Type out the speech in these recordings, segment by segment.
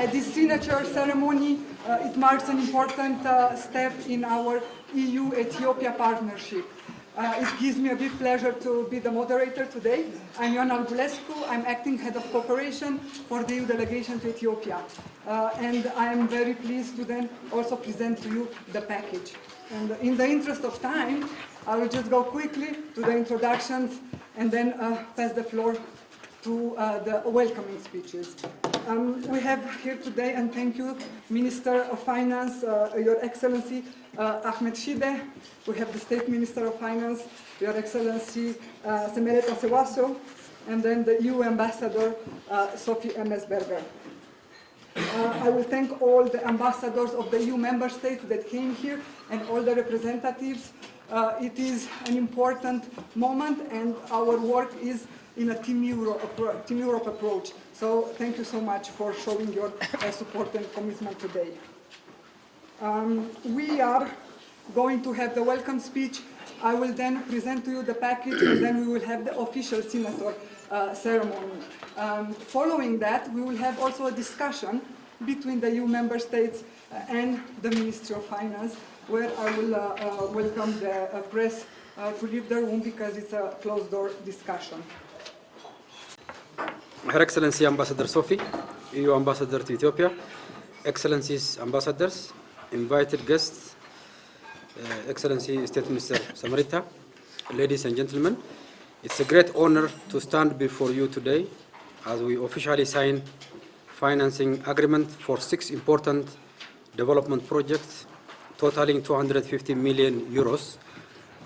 At this signature ceremony, it marks an important step in our EU-Ethiopia partnership. It gives me a big pleasure to be the moderator today. I'm Ioana Argulescu. I'm acting head of cooperation for the EU delegation to Ethiopia. And I'm very pleased to then also present to you the package. And in the interest of time, I will just go quickly to the introductions and then pass the floor to the welcoming speeches. We have here today, and thank you, Minister of Finance, Your Excellency Ahmed Shide. We have the State Minister of Finance, Your Excellency Semereta Sewaso, and then the EU Ambassador, Sophie M.S. Berger. I will thank all the ambassadors of the EU member states that came here and all the representatives. It is an important moment, and our work is in a Team Europe approach. So thank you so much for showing your support and commitment today. We are going to have the welcome speech. I will then present to you the package, and then we will have the official signature ceremony. Following that, we will have also a discussion between the EU member states and the Ministry of Finance, where I will welcome the press to leave the room because it's a closed-door discussion. Her Excellency Ambassador Sophie, EU Ambassador to Ethiopia, Excellencies Ambassadors, invited guests, Excellency State Minister Samarita, ladies and gentlemen, it's a great honor to stand before you today as we officially sign financing agreement for 6 important development projects totaling 250 million euros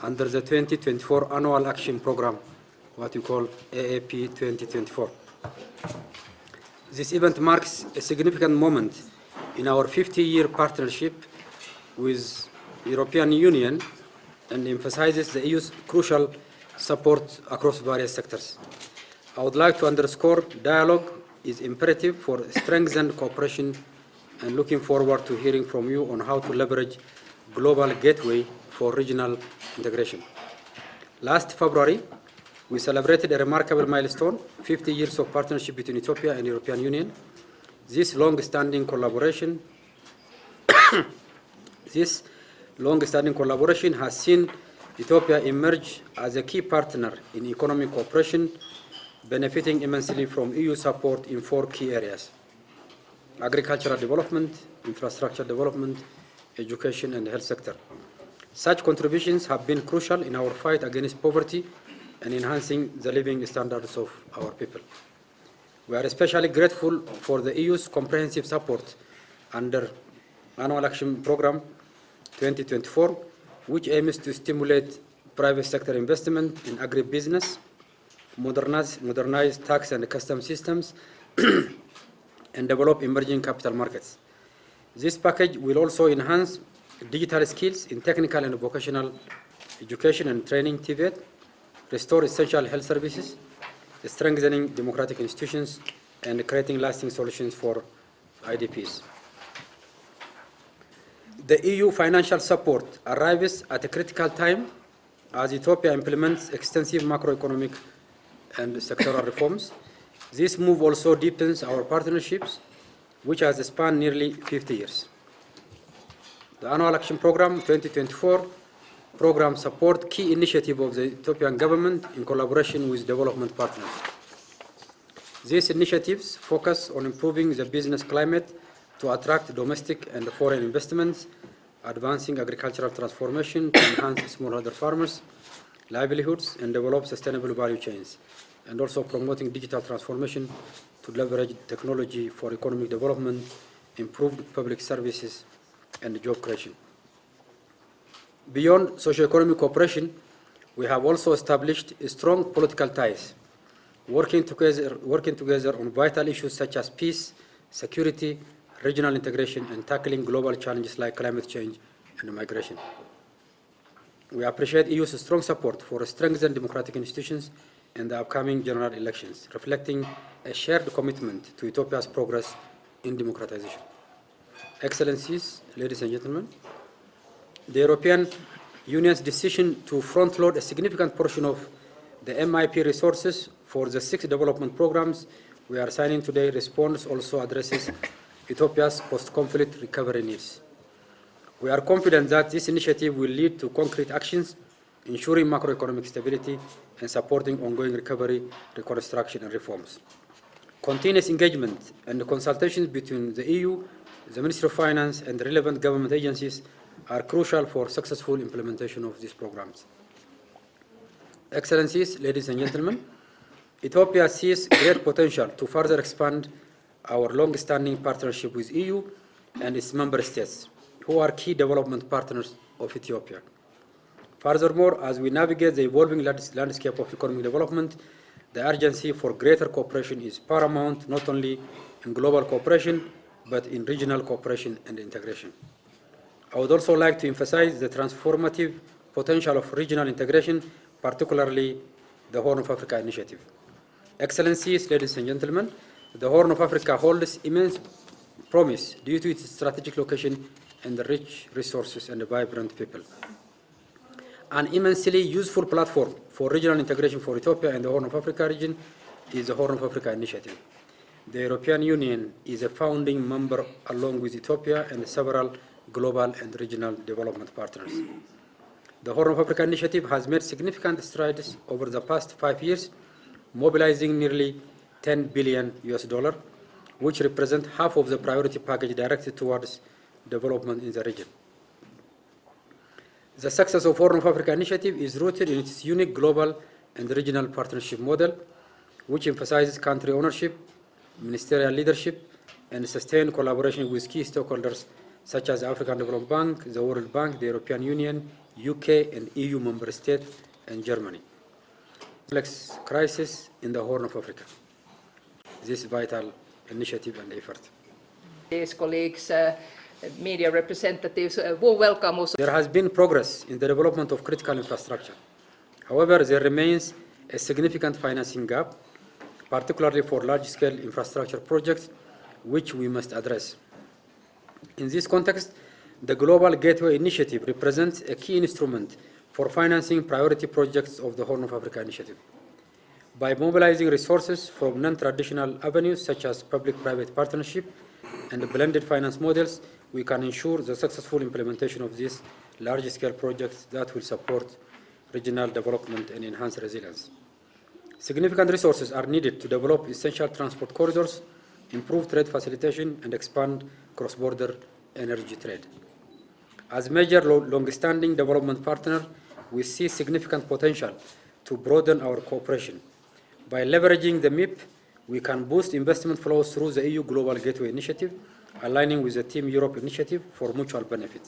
under the 2024 Annual Action Program, what we call AAP 2024. This event marks a significant moment in our 50-year partnership with the European Union and emphasizes the EU's crucial support across various sectors. I would like to underscore dialogue is imperative for strengthened cooperation and looking forward to hearing from you on how to leverage global gateway for regional integration. Last February, we celebrated a remarkable milestone, 50 years of partnership between Ethiopia and the European Union. This long-standing collaboration has seen Ethiopia emerge as a key partner in economic cooperation, benefiting immensely from EU support in 4 key areas: agricultural development, infrastructure development, education, and the health sector. Such contributions have been crucial in our fight against poverty and enhancing the living standards of our people. We are especially grateful for the EU's comprehensive support under Annual Action Program 2024, which aims to stimulate private sector investment in agribusiness, modernize tax and custom systems, and develop emerging capital markets. This package will also enhance digital skills in technical and vocational education and training (TVET), restore essential health services, strengthening democratic institutions, and creating lasting solutions for IDPs. The EU financial support arrives at a critical time as Ethiopia implements extensive macroeconomic and sectoral reforms. This move also deepens our partnerships, which has spanned nearly 50 years. The Annual Action Program 2024 program support key initiative of the Ethiopian government in collaboration with development partners. These initiatives focus on improving the business climate to attract domestic and foreign investments, advancing agricultural transformation to enhance smallholder farmers' livelihoods and develop sustainable value chains, and also promoting digital transformation to leverage technology for economic development, improved public services, and job creation. Beyond socio-economic cooperation, we have also established strong political ties, working together on vital issues such as peace, security, regional integration, and tackling global challenges like climate change and migration. We appreciate EU's strong support for strengthened democratic institutions in the upcoming general elections, reflecting a shared commitment to Ethiopia's progress in democratization. Excellencies, ladies and gentlemen, the European Union's decision to front-load a significant portion of the MIP resources for the 6 development programs we are signing today response also addresses Ethiopia's post-conflict recovery needs. We are confident that this initiative will lead to concrete actions, ensuring macroeconomic stability and supporting ongoing recovery, reconstruction, and reforms. Continuous engagement and consultations between the EU, the Ministry of Finance, and the relevant government agencies are crucial for successful implementation of these programs. Excellencies, ladies and gentlemen, Ethiopia sees great potential to further expand our long-standing partnership with EU and its member states, who are key development partners of Ethiopia. Furthermore, as we navigate the evolving landscape of economic development, the urgency for greater cooperation is paramount, not only in global cooperation, but in regional cooperation and integration. I would also like to emphasize the transformative potential of regional integration, particularly the Horn of Africa initiative. Excellencies, ladies and gentlemen, the Horn of Africa holds immense promise due to its strategic location and the rich resources and the vibrant people. An immensely useful platform for regional integration for Ethiopia and the Horn of Africa region is the Horn of Africa initiative. The European Union is a founding member along with Ethiopia and several global and regional development partners. The Horn of Africa initiative has made significant strides over the past 5 years, mobilizing nearly $10 billion, which represent half of the priority package directed towards development in the region. The success of Horn of Africa initiative is rooted in its unique global and regional partnership model, which emphasizes country ownership, ministerial leadership, and sustained collaboration with key stakeholders such as the African Development Bank, the World Bank, the European Union, UK and EU member states, and Germany. Complex crisis in the Horn of Africa. This vital initiative and effort. Dear colleagues, media representatives, warm welcome also. There has been progress in the development of critical infrastructure. However, there remains a significant financing gap, particularly for large-scale infrastructure projects, which we must address. In this context, the Global Gateway Initiative represents a key instrument for financing priority projects of the Horn of Africa initiative. By mobilizing resources from non-traditional avenues such as public-private partnership and blended finance models, we can ensure the successful implementation of these large-scale projects that will support regional development and enhance resilience. Significant resources are needed to develop essential transport corridors, improve trade facilitation, and expand cross-border energy trade. As major long-standing development partner, we see significant potential to broaden our cooperation. By leveraging the MIP, we can boost investment flows through the EU Global Gateway Initiative, aligning with the Team Europe initiative for mutual benefit.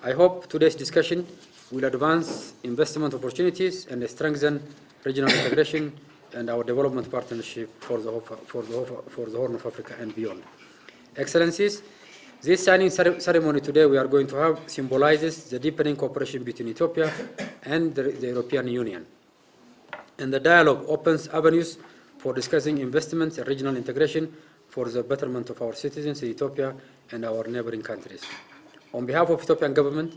I hope today's discussion will advance investment opportunities and strengthen regional integration and our development partnership for the Horn of Africa and beyond. Excellencies, this signing ceremony today we are going to have symbolizes the deepening cooperation between Ethiopia and the European Union. And the dialogue opens avenues for discussing investments and regional integration for the betterment of our citizens in Ethiopia and our neighboring countries. On behalf of the Ethiopian government,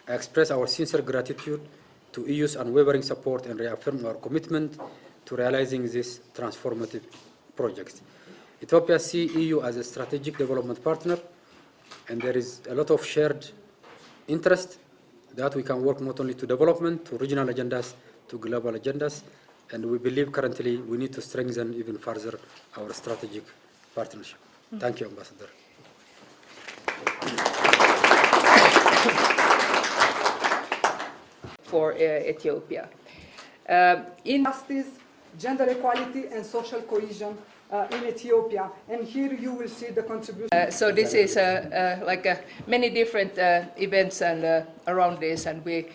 I express our sincere gratitude to EU's unwavering support and reaffirm our commitment to realizing these transformative projects. Ethiopia sees EU as a strategic development partner, and there is a lot of shared interest that we can work not only to development, to regional agendas, to global agendas, and we believe currently we need to strengthen even further our strategic partnership. Thank you, Ambassador. For Ethiopia. In Justice, gender equality and social cohesion in Ethiopia, and here you will see the contribution. so this is many different events and around this, and we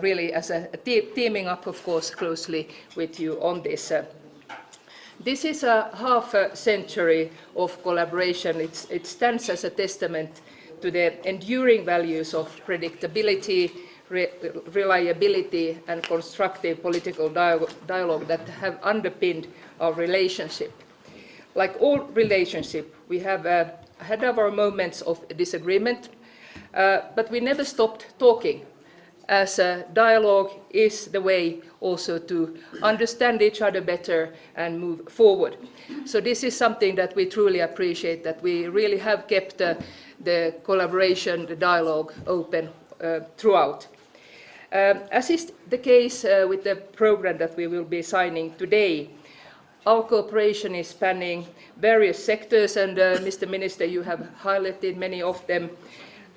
really as a teaming up, of course, closely with you on this. This is a half a century of collaboration. It stands as a testament to the enduring values of predictability, reliability, and constructive political dialogue that have underpinned our relationship. Like all relationship, we have had our moments of disagreement, but we never stopped talking. as dialogue is the way also to understand each other better and move forward. So this is something that we truly appreciate, that we really have kept the collaboration, the dialogue open throughout. As is the case with the program that we will be signing today, our cooperation is spanning various sectors, and Mr. Minister, you have highlighted many of them,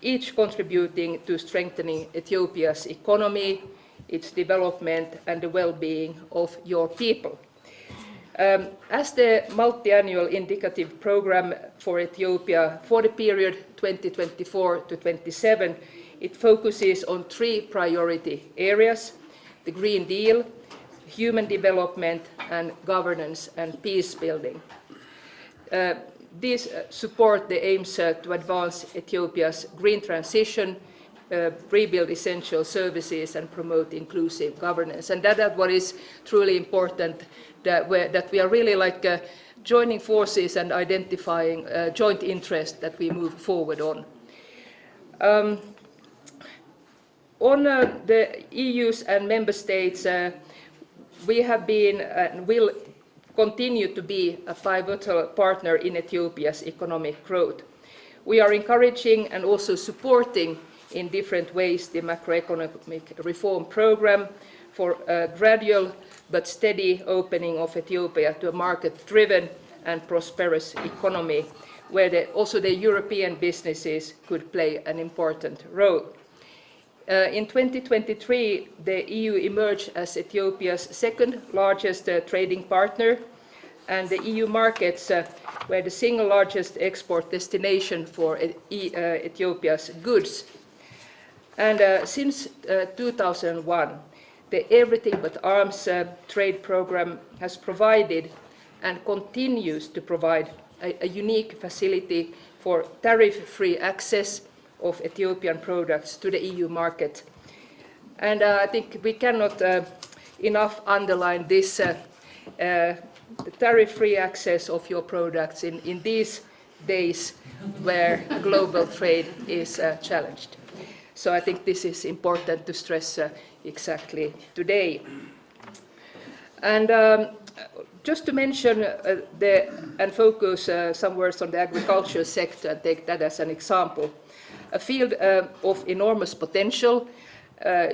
each contributing to strengthening Ethiopia's economy, its development, and the well-being of your people. As the multi-annual indicative program for Ethiopia for the period 2024 to 27, it focuses on 3 priority areas: the Green Deal, human development, and governance and peace building. These support the aims to advance Ethiopia's green transition, rebuild essential services, and promote inclusive governance. And that is what is truly important, that we are really like joining forces and identifying joint interests that we move forward on. On the EU's and member states, we have been and will continue to be a pivotal partner in Ethiopia's economic growth. We are encouraging and also supporting in different ways the macroeconomic reform program for a gradual but steady opening of Ethiopia to a market-driven and prosperous economy, where also the European businesses could play an important role. In 2023, the EU emerged as Ethiopia's second largest trading partner, and the EU markets were the single largest export destination for Ethiopia's goods. And since 2001, the Everything But Arms trade program has provided and continues to provide a unique facility for tariff-free access of Ethiopian products to the EU market. And I think we cannot enough underline this, the tariff-free access of your products in these days where global trade is challenged. So I think this is important to stress exactly today. And just to mention and focus some words on the agriculture sector and take that as an example, a field of enormous potential.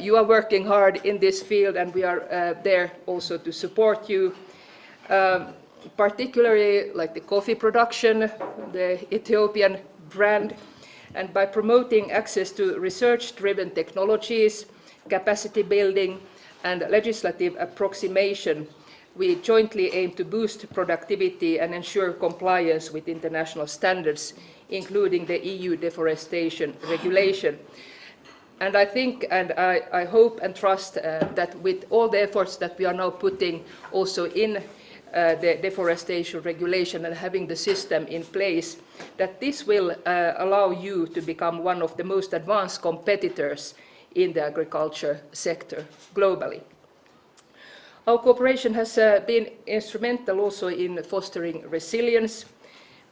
You are working hard in this field, and we are there also to support you, particularly like the coffee production, the Ethiopian brand, and by promoting access to research-driven technologies, capacity building, and legislative approximation, we jointly aim to boost productivity and ensure compliance with international standards, including the EU deforestation regulation. And I think, and I hope and trust that with all the efforts that we are now putting also in the deforestation regulation and having the system in place, that this will allow you to become one of the most advanced competitors in the agriculture sector globally. Our cooperation has been instrumental also in fostering resilience.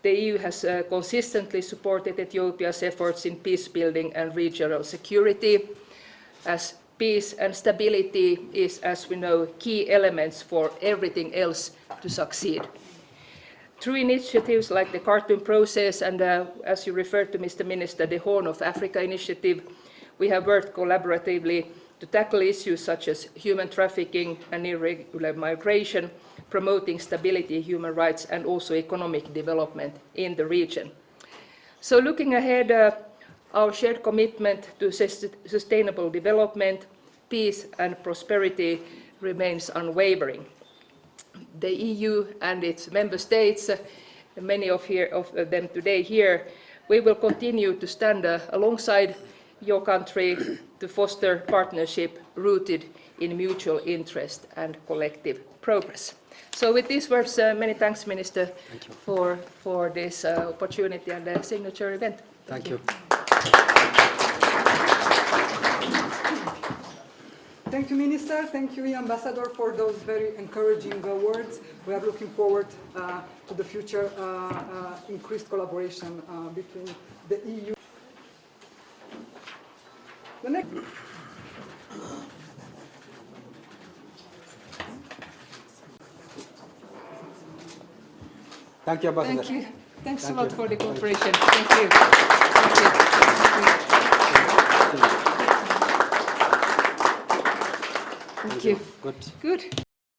The EU has consistently supported Ethiopia's efforts in peace building and regional security, as peace and stability is, as we know, key elements for everything else to succeed. Through initiatives like the Khartoum process and, as you referred to, Mr. Minister, the Horn of Africa initiative, we have worked collaboratively to tackle issues such as human trafficking and irregular migration, promoting stability, human rights, and also economic development in the region. So looking ahead, our shared commitment to sustainable development, peace, and prosperity remains unwavering. The EU and its member states, many of them today here, we will continue to stand alongside your country to foster partnership rooted in mutual interest and collective progress. So with these words, many thanks, Minister, for this opportunity and the signature event. Thank you. Thank you, Minister. Thank you, Ambassador, for those very encouraging words. We are looking forward to the future increased collaboration between the EU. The next. Thank you, Ambassador. Thank you. Thanks Thank a lot you. for the cooperation. Thank you. Thank you. Thank you. Good. Good.